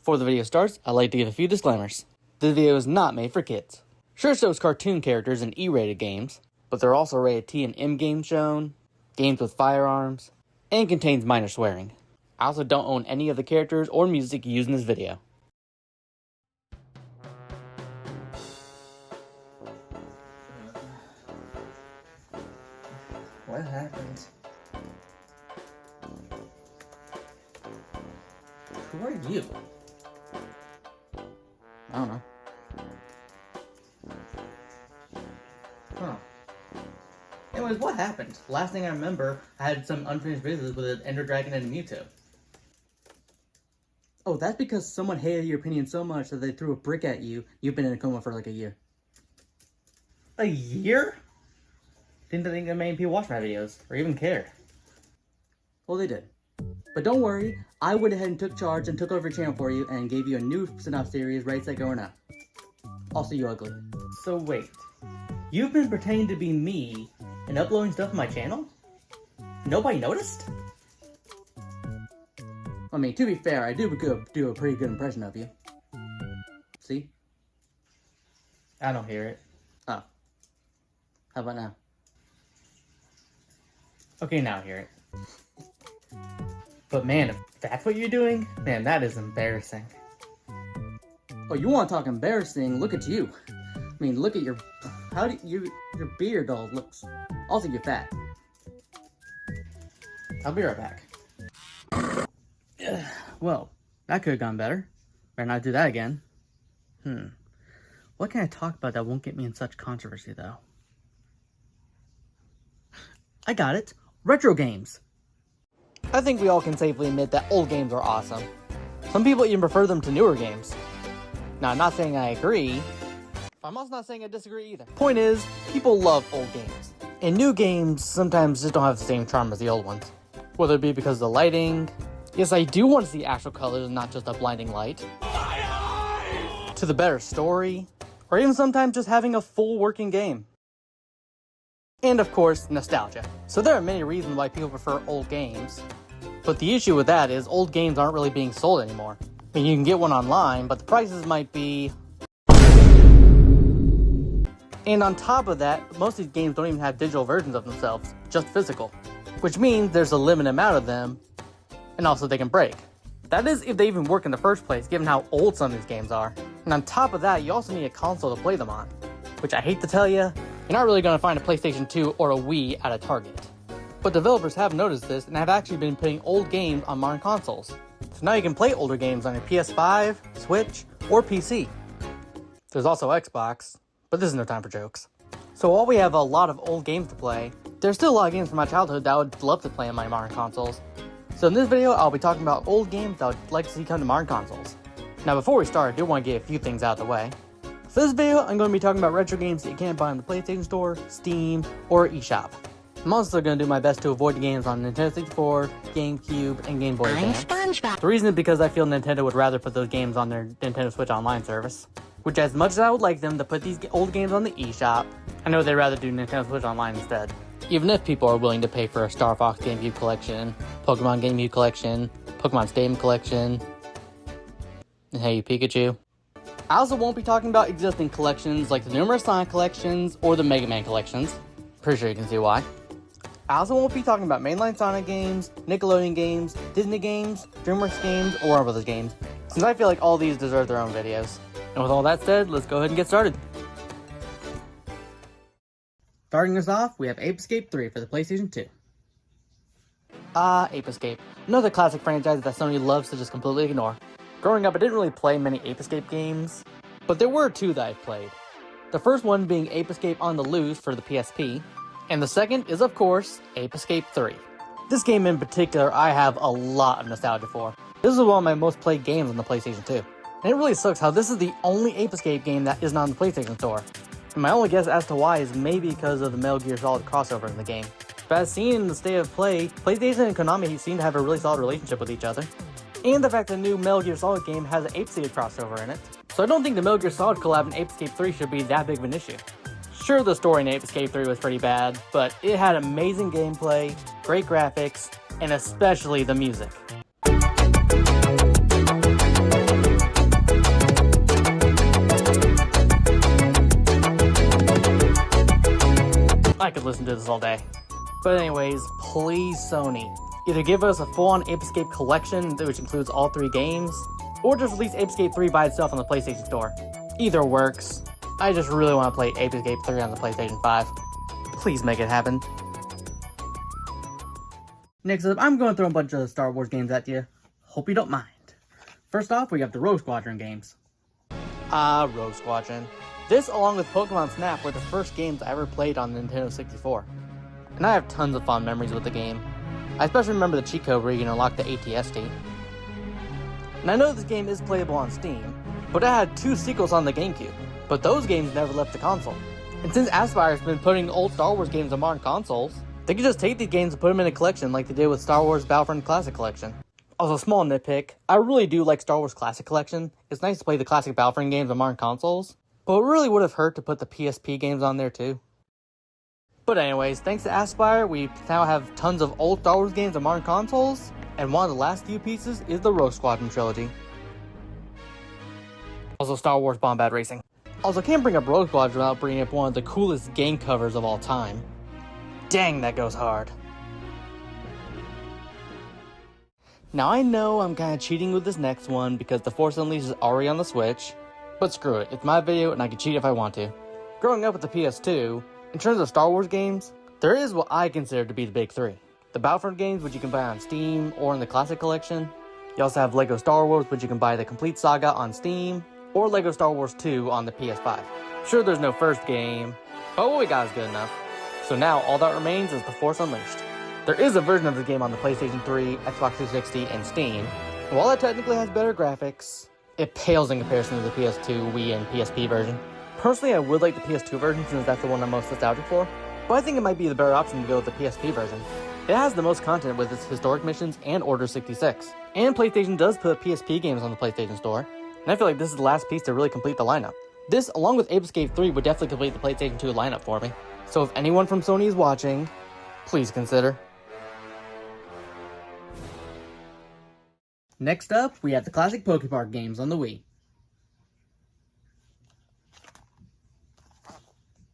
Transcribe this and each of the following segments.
Before the video starts, I'd like to give a few disclaimers. This video is not made for kids. Sure, it shows cartoon characters in E-rated games, but there are also rated T and M games shown, games with firearms, and contains minor swearing. I also don't own any of the characters or music used in this video. What happened? Who are you? I don't know. Huh. Anyways, what happened? Last thing I remember, I had some unfinished business with an Ender Dragon and a Mewtwo. Oh, that's because someone hated your opinion so much that they threw a brick at you. You've been in a coma for like a year. A year? Didn't think that many people watch my videos, or even care. Well, they did. But don't worry, I went ahead and took charge and took over your channel for you and gave you a new spin-off series, Right Set Going Out. Also, you ugly. So wait, you've been pretending to be me and uploading stuff on my channel? Nobody noticed? I mean, to be fair, I do a pretty good impression of you. See? I don't hear it. Oh. How about now? Okay, now I hear it. But man, if that's what you're doing, man, that is embarrassing. Oh, you want to talk embarrassing? Look at you. I mean, look at your... your beard all looks... Also, you're fat. I'll be right back. Well, that could have gone better. Better not do that again. What can I talk about that won't get me in such controversy, though? I got it. Retro games. I think we all can safely admit that old games are awesome. Some people even prefer them to newer games. Now, I'm not saying I agree. I'm also not saying I disagree either. Point is, people love old games. And new games sometimes just don't have the same charm as the old ones. Whether it be because of the lighting. Yes, I do want to see actual colors and not just a blinding light. To the better story. Or even sometimes just having a full working game. And of course, nostalgia. So there are many reasons why people prefer old games. But the issue with that is old games aren't really being sold anymore. I mean, you can get one online, but the prices might be... And on top of that, most of these games don't even have digital versions of themselves, just physical. Which means there's a limited amount of them, and also they can break. That is if they even work in the first place, given how old some of these games are. And on top of that, you also need a console to play them on. Which I hate to tell you, you're not really going to find a PlayStation 2 or a Wii at a Target. But developers have noticed this and have actually been putting old games on modern consoles. So now you can play older games on your PS5, Switch, or PC. There's also Xbox, but this is no time for jokes. So while we have a lot of old games to play, there's still a lot of games from my childhood that I would love to play on my modern consoles. So in this video, I'll be talking about old games that I would like to see come to modern consoles. Now before we start, I do want to get a few things out of the way. For this video, I'm going to be talking about retro games that you can't buy on the PlayStation Store, Steam, or eShop. I'm also going to do my best to avoid the games on Nintendo 64, GameCube, and Game Boy Advance. The reason is because I feel Nintendo would rather put those games on their Nintendo Switch Online service. Which, as much as I would like them to put these old games on the eShop, I know they'd rather do Nintendo Switch Online instead. Even if people are willing to pay for a Star Fox GameCube collection, Pokemon GameCube collection, Pokemon Stadium collection, and Hey Pikachu. I also won't be talking about existing collections like the numerous Sonic collections or the Mega Man collections. Pretty sure you can see why. I also won't be talking about mainline Sonic games, Nickelodeon games, Disney games, DreamWorks games, or Warner Bros. Games, since I feel like all these deserve their own videos. And with all that said, let's go ahead and get started. Starting us off, we have Ape Escape 3 for the PlayStation 2. Ape Escape. Another classic franchise that Sony loves to just completely ignore. Growing up, I didn't really play many Ape Escape games, but there were two that I've played. The first one being Ape Escape on the Loose for the PSP, and the second is, of course, Ape Escape 3. This game in particular, I have a lot of nostalgia for. This is one of my most played games on the PlayStation 2. And it really sucks how this is the only Ape Escape game that isn't on the PlayStation Store. And my only guess as to why is maybe because of the Metal Gear Solid crossover in the game. But as seen in the state of play, PlayStation and Konami seem to have a really solid relationship with each other. And the fact that the new Metal Gear Solid game has an Ape Escape crossover in it. So I don't think the Metal Gear Solid collab in Ape Escape 3 should be that big of an issue. Sure, the story in Ape Escape 3 was pretty bad, but it had amazing gameplay, great graphics, and especially the music. I could listen to this all day. But anyways, please Sony, either give us a full-on apeescape collection which includes all 3 games, or just release apeescape 3 by itself on the PlayStation Store. Either works. I just really want to play apeescape 3 on the PlayStation 5. Please make it happen. Next up, I'm going to throw a bunch of Star Wars games at you. Hope you don't mind. First off, we have the Rogue Squadron games. Rogue Squadron. This, along with Pokemon Snap, were the first games I ever played on the Nintendo 64. And I have tons of fond memories with the game. I especially remember the cheat code where you can unlock the ATST. And I know this game is playable on Steam, but it had 2 sequels on the GameCube. But those games never left the console. And since Aspire's been putting old Star Wars games on modern consoles, they could just take these games and put them in a collection like they did with Star Wars Battlefront Classic Collection. Also, small nitpick, I really do like Star Wars Classic Collection. It's nice to play the classic Battlefront games on modern consoles, but it really would have hurt to put the PSP games on there too. But anyways, thanks to Aspire, we now have tons of old Star Wars games on modern consoles, and one of the last few pieces is the Rogue Squadron trilogy. Also, Star Wars Bombad Racing. Also, can't bring up Rogue Squadron without bringing up one of the coolest game covers of all time. Dang, that goes hard. Now I know I'm kinda cheating with this next one because The Force Unleashed is already on the Switch, but screw it, it's my video and I can cheat if I want to. Growing up with the PS2, in terms of Star Wars games, there is what I consider to be the big 3. The Battlefront games, which you can buy on Steam or in the Classic Collection. You also have LEGO Star Wars, which you can buy the complete saga on Steam, or LEGO Star Wars 2 on the PS5. Sure, there's no first game, but what we got is good enough. So now, all that remains is The Force Unleashed. There is a version of the game on the PlayStation 3, Xbox 360, and Steam. And while it technically has better graphics, it pales in comparison to the PS2, Wii, and PSP version. Personally, I would like the PS2 version since that's the one I'm most nostalgic for, but I think it might be the better option to go with the PSP version. It has the most content with its historic missions and Order 66. And PlayStation does put PSP games on the PlayStation Store, and I feel like this is the last piece to really complete the lineup. This, along with apeescape 3, would definitely complete the PlayStation 2 lineup for me. So if anyone from Sony is watching, please consider. Next up, we have the classic Pokepark games on the Wii.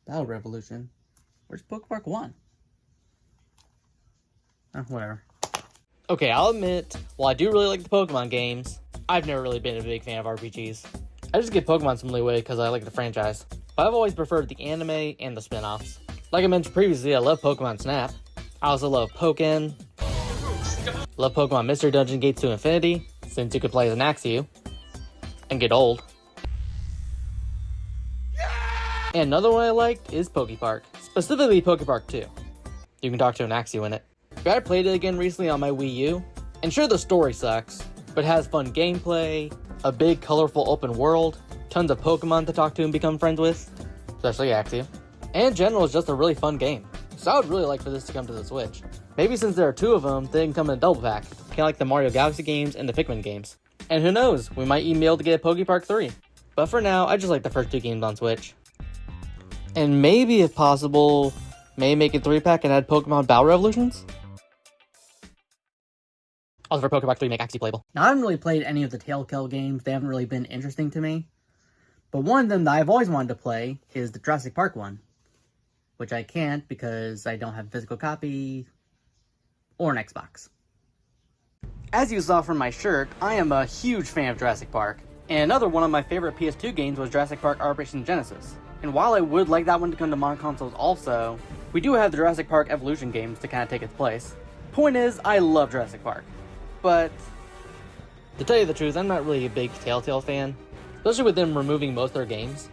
Battle Revolution. Where's Pokepark 1? Whatever. Okay, I'll admit, while I do really like the Pokemon games, I've never really been a big fan of RPGs. I just give Pokemon some leeway because I like the franchise. But I've always preferred the anime and the spin-offs. Like I mentioned previously, I love Pokemon Snap. I also love Pokken. Love Pokemon Mystery Dungeon Gates to Infinity, since you could play as an Axew and get old. And another one I liked is Pokepark, specifically Pokepark 2. You can talk to an Axew in it. I played it again recently on my Wii U, and sure the story sucks, but it has fun gameplay, a big colorful open world, tons of Pokemon to talk to and become friends with, especially Axew. And in general, it's just a really fun game. So I would really like for this to come to the Switch. Maybe since there are 2 of them, they can come in a double pack, kind of like the Mario Galaxy games and the Pikmin games. And who knows, we might even be able to get a Pokepark 3. But for now, I just like the first 2 games on Switch. And maybe, if possible, maybe make a 3-pack and add Pokemon Battle Revolutions? Also for Pokepark 3, make Axew playable. Now, I haven't really played any of the Telltale games. They haven't really been interesting to me. But one of them that I've always wanted to play is the Jurassic Park one. Which I can't because I don't have a physical copy or an Xbox. As you saw from my shirt, I am a huge fan of Jurassic Park. And another one of my favorite PS2 games was Jurassic Park Operation Genesis. And while I would like that one to come to modern consoles also, we do have the Jurassic Park Evolution games to kind of take its place. Point is, I love Jurassic Park. But to tell you the truth, I'm not really a big Telltale fan, especially with them removing most of their games.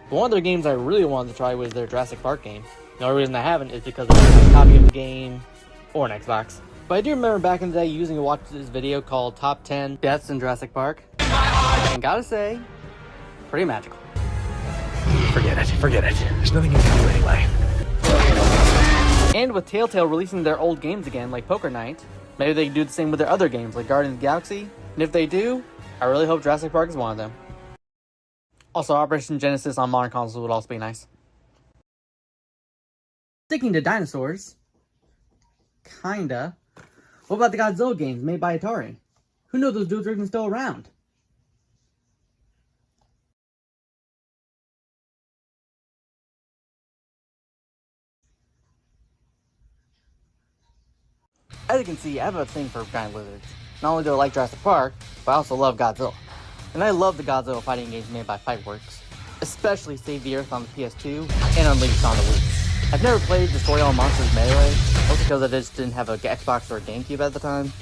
But one of their games I really wanted to try was their Jurassic Park game. The only reason I haven't is because I don't have a copy of the game or an Xbox. But I do remember back in the day using to watch this video called Top 10 Deaths in Jurassic Park. And gotta say, pretty magical. Forget it. There's nothing you can do anyway. And with Telltale releasing their old games again, like Poker Night, maybe they can do the same with their other games, like Guardians of the Galaxy. And if they do, I really hope Jurassic Park is one of them. Also, Operation Genesis on modern consoles would also be nice. Sticking to dinosaurs, kinda. What about the Godzilla games made by Atari? Who knows those dudes are even still around? As you can see, I have a thing for giant lizards. Not only do I like Jurassic Park, but I also love Godzilla. And I love the Godzilla fighting games made by Pipeworks, especially Save the Earth on the PS2 and Unleashed on the Wii. I've never played Destroy All Monsters Melee, mostly because I just didn't have an Xbox or a GameCube at the time.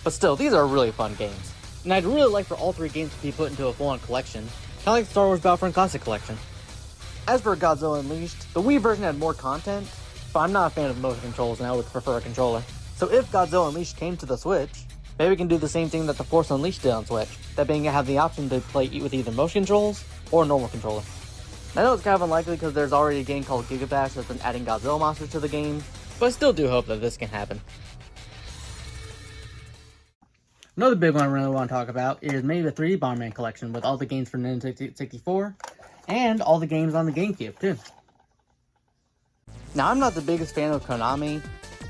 But still, these are really fun games. And I'd really like for all three games to be put into a full-on collection, kind of like the Star Wars Battlefront Classic Collection. As for Godzilla Unleashed, the Wii version had more content, but I'm not a fan of motion controls and I would prefer a controller. So if Godzilla Unleashed came to the Switch, maybe we can do the same thing that the Force Unleashed did on Switch, that being have the option to play with either motion controls or a normal controller. I know it's kind of unlikely because there's already a game called Giga Bash that's been adding Godzilla monsters to the game, but I still do hope that this can happen. Another big one I really want to talk about is maybe the 3D Bomberman collection with all the games for Nintendo 64 and all the games on the GameCube too. Now I'm not the biggest fan of Konami,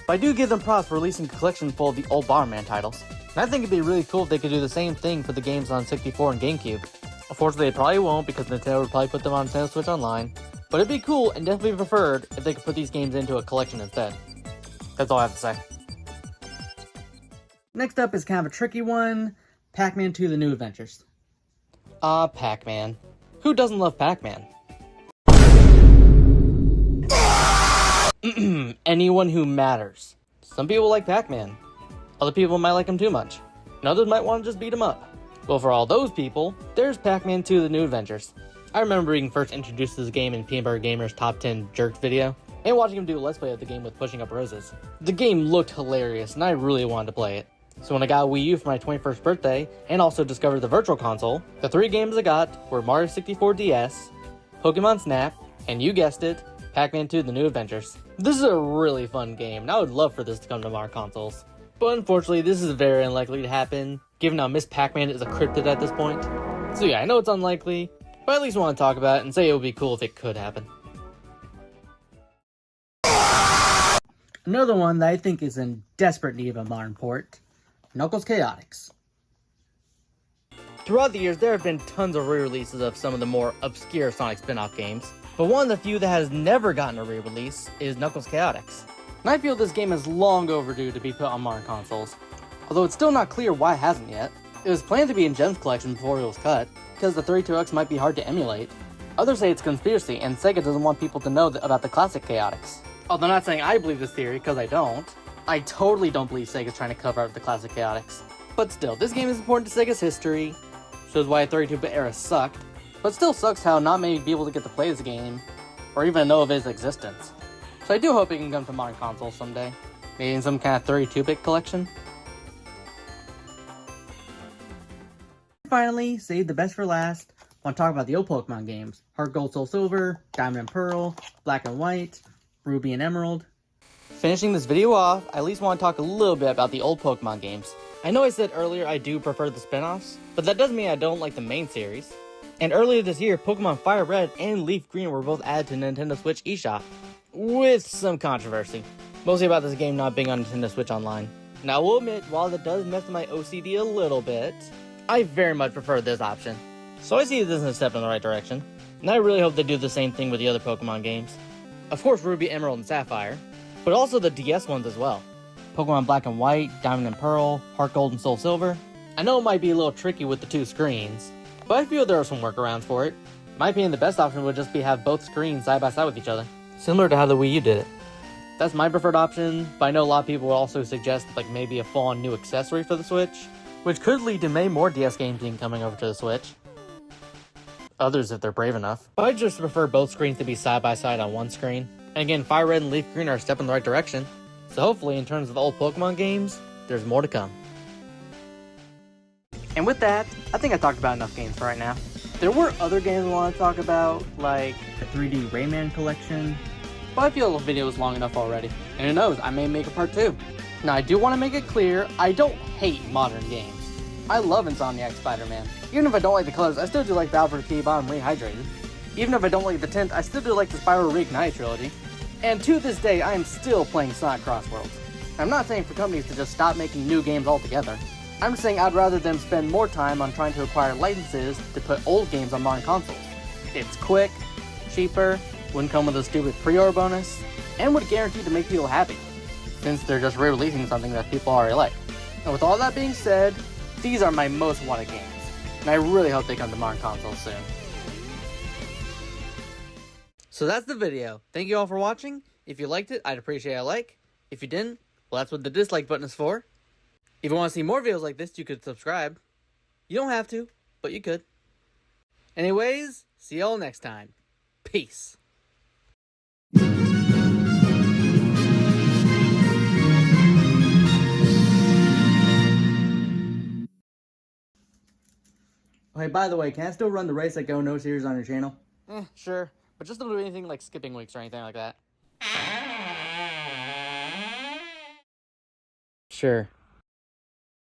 but I do give them props for releasing a collection full of the old Bomberman titles. And I think it'd be really cool if they could do the same thing for the games on 64 and GameCube. Unfortunately, they probably won't because Nintendo would probably put them on Nintendo Switch Online, but it'd be cool and definitely preferred if they could put these games into a collection instead. That's all I have to say. Next up is kind of a tricky one, Pac-Man 2 The New Adventures. Pac-Man. Who doesn't love Pac-Man? Anyone who matters. Some people like Pac-Man. Other people might like him too much. And others might want to just beat him up. Well, for all those people, there's Pac-Man 2 The New Adventures. I remember being first introduced to this game in Peanut Butter Gamer's Top 10 Jerks video, and watching him do a Let's Play of the game with Pushing Up Roses. The game looked hilarious, and I really wanted to play it. So when I got a Wii U for my 21st birthday, and also discovered the Virtual Console, the 3 games I got were Mario 64 DS, Pokemon Snap, and you guessed it, Pac-Man 2 The New Adventures. This is a really fun game, and I would love for this to come to our consoles. But unfortunately, this is very unlikely to happen, given how Miss Pac-Man is a cryptid at this point. So yeah, I know it's unlikely, but I at least want to talk about it and say it would be cool if it could happen. Another one that I think is in desperate need of a modern port, Knuckles Chaotix. Throughout the years, there have been tons of re-releases of some of the more obscure Sonic spin-off games, but one of the few that has never gotten a re-release is Knuckles Chaotix. And I feel this game is long overdue to be put on modern consoles, although it's still not clear why it hasn't yet. It was planned to be in Gem's collection before it was cut, because the 32X might be hard to emulate. Others say it's conspiracy, and Sega doesn't want people to know about the classic Chaotix. Although I'm not saying I believe this theory, because I don't. I totally don't believe Sega's trying to cover up the classic Chaotix. But still, this game is important to Sega's history, shows why the 32-bit era sucked, but still sucks how not many people get to play this game, or even know of its existence. So I do hope it can come to modern consoles someday, maybe in some kind of 32-bit collection. Finally, save the best for last, I want to talk about the old Pokemon games, Heart Gold Soul Silver, Diamond and Pearl, Black and White, Ruby and Emerald. Finishing this video off, I at least want to talk a little bit about the old Pokemon games. I know I said earlier I do prefer the spin-offs, but that doesn't mean I don't like the main series. And earlier this year, Pokemon Fire Red and Leaf Green were both added to Nintendo Switch eShop, with some controversy, mostly about this game not being on Nintendo Switch Online. Now I will admit, while that does mess with my OCD a little bit, I very much prefer this option. So I see this as a step in the right direction, and I really hope they do the same thing with the other Pokemon games. Of course Ruby, Emerald, and Sapphire, but also the DS ones as well. Pokemon Black and White, Diamond and Pearl, Heart Gold and Soul Silver. I know it might be a little tricky with the 2 screens, but I feel there are some workarounds for it. In my opinion, the best option would just be have both screens side by side with each other, similar to how the Wii U did it. That's my preferred option, but I know a lot of people will also suggest like maybe a full-on new accessory for the Switch, which could lead to many more DS games being coming over to the Switch. Others if they're brave enough. But I just prefer both screens to be side by side on one screen. And again, Fire Red and Leaf Green are a step in the right direction. So hopefully, in terms of old Pokemon games, there's more to come. And with that, I think I talked about enough games for right now. There were other games I want to talk about, like the 3D Rayman collection, but I feel the video was long enough already. And who knows, I may make a part 2. Now I do want to make it clear, I don't hate modern games. I love Insomniac Spider-Man. Even if I don't like the colors, I still do like the Alfred T. Bottom Rehydrated. Even if I don't like the tint, I still do like the Spyro Reignited trilogy. And to this day, I am still playing Sonic Crossworlds. I'm not saying for companies to just stop making new games altogether. I'm just saying I'd rather them spend more time on trying to acquire licenses to put old games on modern consoles. It's quick, cheaper, wouldn't come with a stupid pre-order bonus, and would guarantee to make people happy. since they're just re-releasing something that people already like. And with all that being said, these are my most wanted games, and I really hope they come to modern consoles soon. So that's the video. Thank you all for watching. If you liked it, I'd appreciate a like. If you didn't, well, that's what the dislike button is for. If you want to see more videos like this, you could subscribe. You don't have to, but you could. Anyways, see y'all next time. Peace. Hey, by the way, can I still run the Race Like Go No series on your channel? Sure. But just don't do anything like skipping weeks or anything like that. Sure.